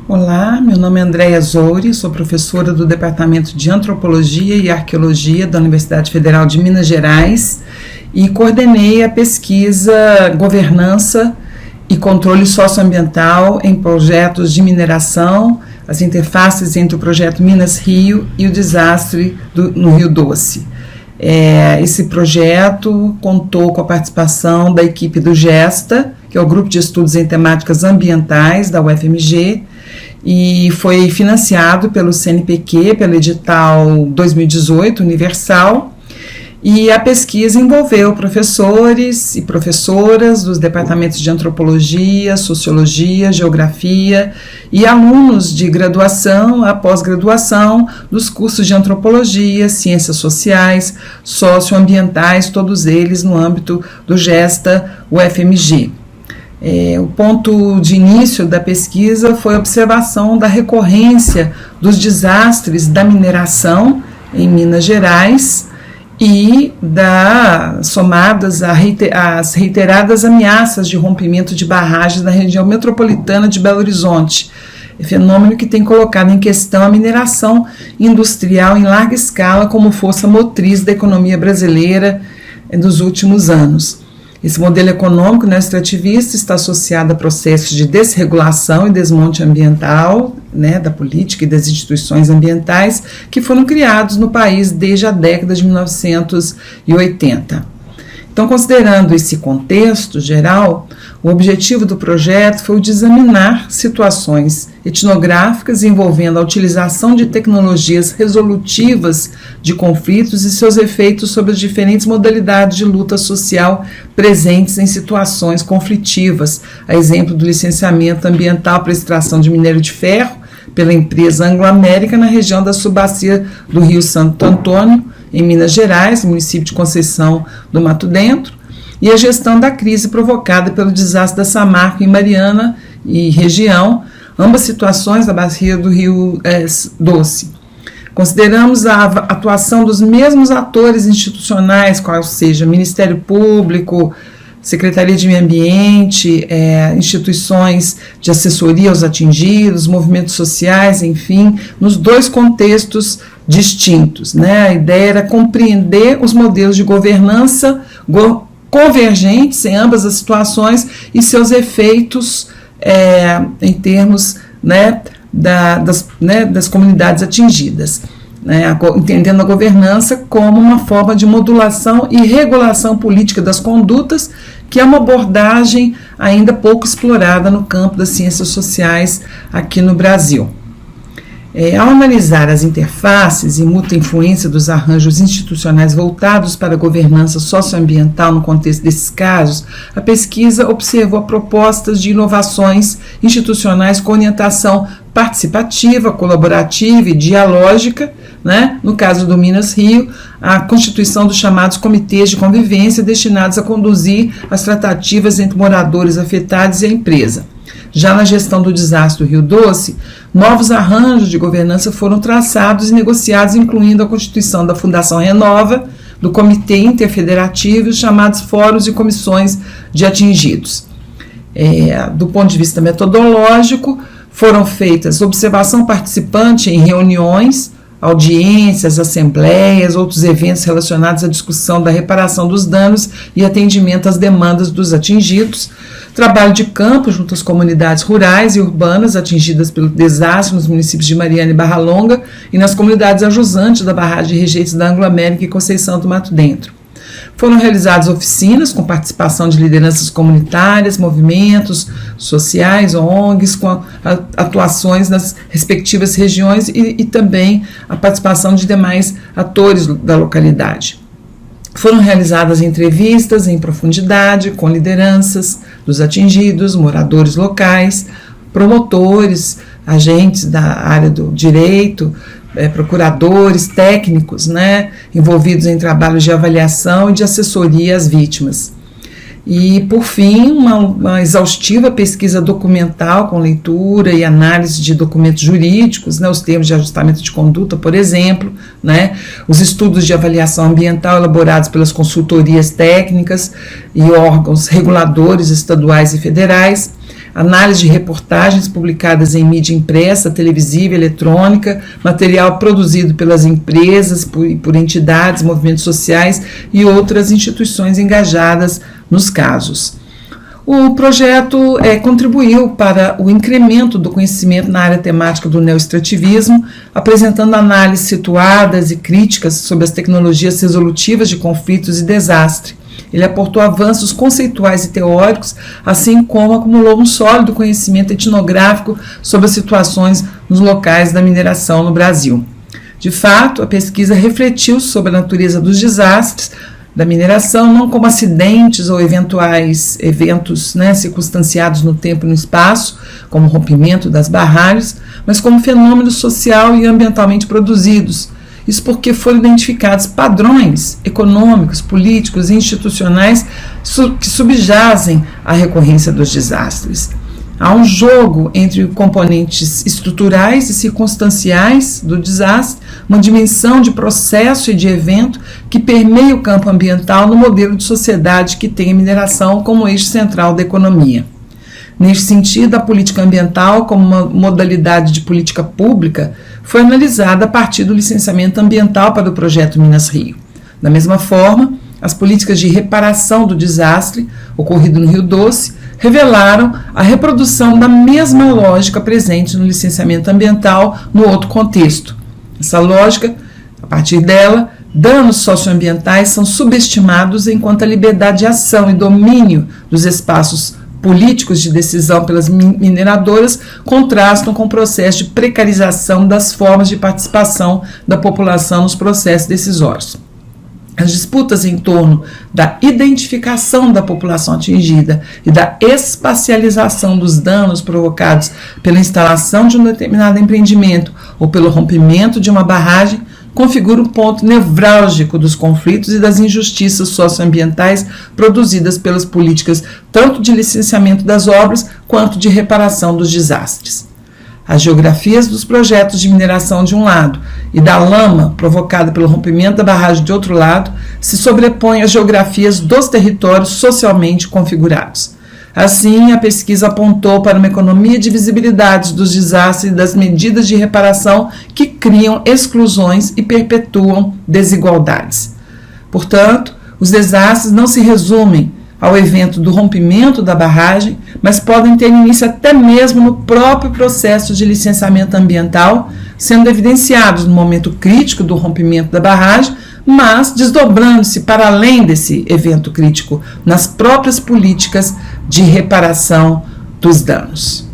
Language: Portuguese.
Olá, meu nome é Andréia Zouri, sou professora do Departamento de Antropologia e Arqueologia da Universidade Federal de Minas Gerais e coordenei a pesquisa Governança e Controle Socioambiental em Projetos de Mineração, as interfaces entre o projeto Minas Rio e o desastre no Rio Doce. Esse projeto contou com a participação da equipe do GESTA, que é o Grupo de Estudos em Temáticas Ambientais da UFMG, e foi financiado pelo CNPq, pelo edital 2018 Universal, e a pesquisa envolveu professores e professoras dos departamentos de Antropologia, Sociologia, Geografia e alunos de graduação a pós-graduação dos cursos de Antropologia, Ciências Sociais, Socioambientais, todos eles no âmbito do GESTA UFMG. O ponto de início da pesquisa foi a observação da recorrência dos desastres da mineração em Minas Gerais e somadas às reiteradas ameaças de rompimento de barragens na região metropolitana de Belo Horizonte, fenômeno que tem colocado em questão a mineração industrial em larga escala como força motriz da economia brasileira nos últimos anos. Esse modelo econômico extrativista está associado a processos de desregulação e desmonte ambiental, da política e das instituições ambientais que foram criados no país desde a década de 1980. Então, considerando esse contexto geral, o objetivo do projeto foi o de examinar situações etnográficas envolvendo a utilização de tecnologias resolutivas de conflitos e seus efeitos sobre as diferentes modalidades de luta social presentes em situações conflitivas, a exemplo do licenciamento ambiental para extração de minério de ferro pela empresa Anglo-América na região da subbacia do Rio Santo Antônio, em Minas Gerais, município de Conceição do Mato Dentro, e a gestão da crise provocada pelo desastre da Samarco em Mariana e região, ambas situações da bacia do Rio Doce. Consideramos a atuação dos mesmos atores institucionais, qual seja Ministério Público, Secretaria de Meio Ambiente, instituições de assessoria aos atingidos, movimentos sociais, enfim, nos dois contextos distintos. A ideia era compreender os modelos de governança convergentes em ambas as situações e seus efeitos em termos das comunidades atingidas. Entendendo a governança como uma forma de modulação e regulação política das condutas, que é uma abordagem ainda pouco explorada no campo das ciências sociais aqui no Brasil. Ao analisar as interfaces e mútua influência dos arranjos institucionais voltados para a governança socioambiental no contexto desses casos, a pesquisa observou propostas de inovações institucionais com orientação participativa, colaborativa e dialógica, no caso do Minas Rio, a constituição dos chamados comitês de convivência destinados a conduzir as tratativas entre moradores afetados e a empresa. Já na gestão do desastre do Rio Doce, novos arranjos de governança foram traçados e negociados, incluindo a constituição da Fundação Renova, do Comitê Interfederativo e os chamados fóruns e comissões de atingidos. Do ponto de vista metodológico, foram feitas observação participante em reuniões, audiências, assembleias, outros eventos relacionados à discussão da reparação dos danos e atendimento às demandas dos atingidos, trabalho de campo junto às comunidades rurais e urbanas atingidas pelo desastre nos municípios de Mariana e Barra Longa e nas comunidades ajusantes da barragem de rejeitos da Anglo-América e Conceição do Mato Dentro. Foram realizadas oficinas com participação de lideranças comunitárias, movimentos sociais, ONGs, com atuações nas respectivas regiões e também a participação de demais atores da localidade. Foram realizadas entrevistas em profundidade com lideranças dos atingidos, moradores locais, promotores, agentes da área do direito, procuradores, técnicos, envolvidos em trabalhos de avaliação e de assessoria às vítimas. E, por fim, uma exaustiva pesquisa documental com leitura e análise de documentos jurídicos, né, os termos de ajustamento de conduta, por exemplo, né, os estudos de avaliação ambiental elaborados pelas consultorias técnicas e órgãos reguladores estaduais e federais, análise de reportagens publicadas em mídia impressa, televisiva, eletrônica, material produzido pelas empresas, por entidades, movimentos sociais e outras instituições engajadas nos casos. O projeto contribuiu para o incremento do conhecimento na área temática do neoextrativismo, apresentando análises situadas e críticas sobre as tecnologias resolutivas de conflitos e desastre. Ele aportou avanços conceituais e teóricos, assim como acumulou um sólido conhecimento etnográfico sobre as situações nos locais da mineração no Brasil. De fato, a pesquisa refletiu sobre a natureza dos desastres da mineração, não como acidentes ou eventuais eventos, né, circunstanciados no tempo e no espaço, como o rompimento das barragens, mas como fenômenos social e ambientalmente produzidos. Isso porque foram identificados padrões econômicos, políticos e institucionais que subjazem à recorrência dos desastres. Há um jogo entre componentes estruturais e circunstanciais do desastre, uma dimensão de processo e de evento que permeia o campo ambiental no modelo de sociedade que tem a mineração como eixo central da economia. Neste sentido, a política ambiental, como uma modalidade de política pública, foi analisada a partir do licenciamento ambiental para o projeto Minas Rio. Da mesma forma, as políticas de reparação do desastre ocorrido no Rio Doce revelaram a reprodução da mesma lógica presente no licenciamento ambiental no outro contexto. Essa lógica, a partir dela, danos socioambientais são subestimados enquanto a liberdade de ação e domínio dos espaços políticos de decisão pelas mineradoras contrastam com o processo de precarização das formas de participação da população nos processos decisórios. As disputas em torno da identificação da população atingida e da espacialização dos danos provocados pela instalação de um determinado empreendimento ou pelo rompimento de uma barragem configura um ponto nevrálgico dos conflitos e das injustiças socioambientais produzidas pelas políticas tanto de licenciamento das obras quanto de reparação dos desastres. As geografias dos projetos de mineração de um lado e da lama provocada pelo rompimento da barragem de outro lado se sobrepõem às geografias dos territórios socialmente configurados. Assim, a pesquisa apontou para uma economia de visibilidade dos desastres e das medidas de reparação que criam exclusões e perpetuam desigualdades. Portanto, os desastres não se resumem ao evento do rompimento da barragem, mas podem ter início até mesmo no próprio processo de licenciamento ambiental, sendo evidenciados no momento crítico do rompimento da barragem, mas desdobrando-se para além desse evento crítico nas próprias políticas de reparação dos danos.